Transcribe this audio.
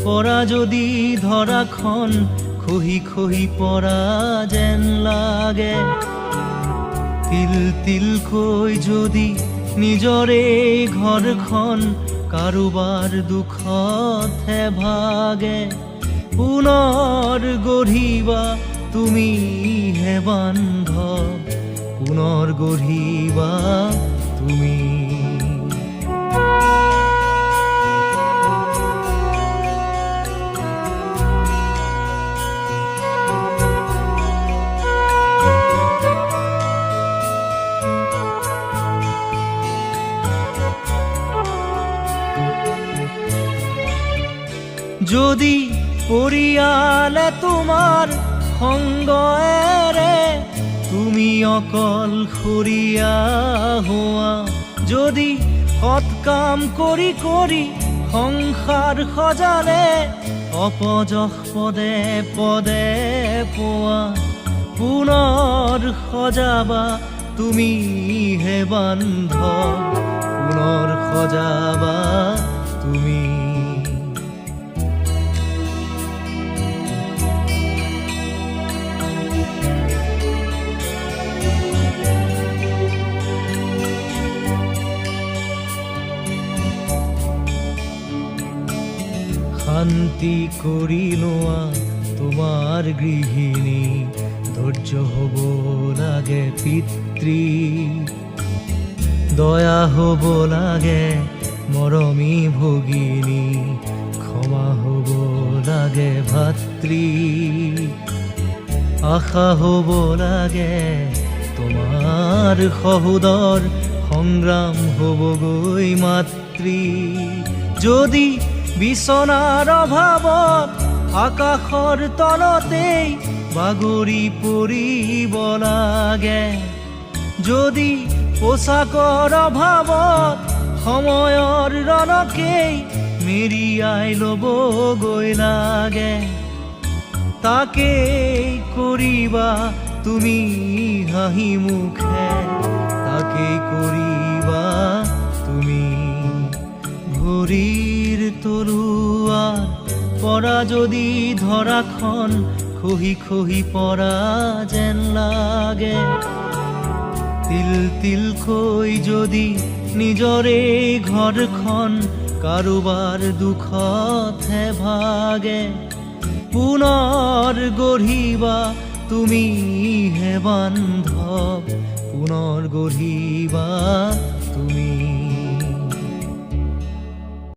পৰা যদি ধৰাখন খহি খহি পৰা যেন লাগে। তিল তিলকৈ যদি নিজৰে ঘৰখন কাৰোবাৰ দুখতহে ভাগে। পুনৰ গঢ়িবা তুমিহে বান্ধৱ, পুনৰ গঢ়িবা তুমি। যদি পৰিয়ালে তোমাৰ সংগ এৰে, তুমি অকলশৰীয়া হোৱা। যদি সৎ কাম কৰি কৰি সংসাৰ সজালে, অপযশ পদে পদে পোৱা। পুনৰ সজাবা তুমিহে বান্ধৱ, পুনৰ সজাবা তুমি। শান্তি কৰি লোৱা তোমাৰ গৃহিণী, ধৈৰ্য হ'ব লাগে পিতৃ। দয়া হ'ব লাগে মৰমী ভগিনী, ক্ষমা হ'ব লাগে ভাতৃ। আশা হ'ব লাগে তোমাৰ সহোদৰ, সংগ্ৰাম হ'বগৈ মাতৃ। যদি বিচনাৰ অভাৱত আকাশৰ তলতেই বাগৰি পৰিব লাগে, যদি পোচাকৰ অভাৱত সময়ৰ ৰণকেই মেৰিয়াই ল'বগৈ লাগে, তাকেই কৰিবা তুমি হাঁহি মুখে, তাকেই কৰিবা তুমি। ভৰিৰ তলুৱাৰ পৰা যদি ধৰাখন খহি খহি পৰা যেন লাগে। তিল তিলকৈ যদি নিজৰে ঘৰখন কাৰোবাৰ দুখতহে ভাগে। পুনৰ গঢ়িবা তুমিহে বান্ধৱ, পুনৰ গঢ়িবা তুমি।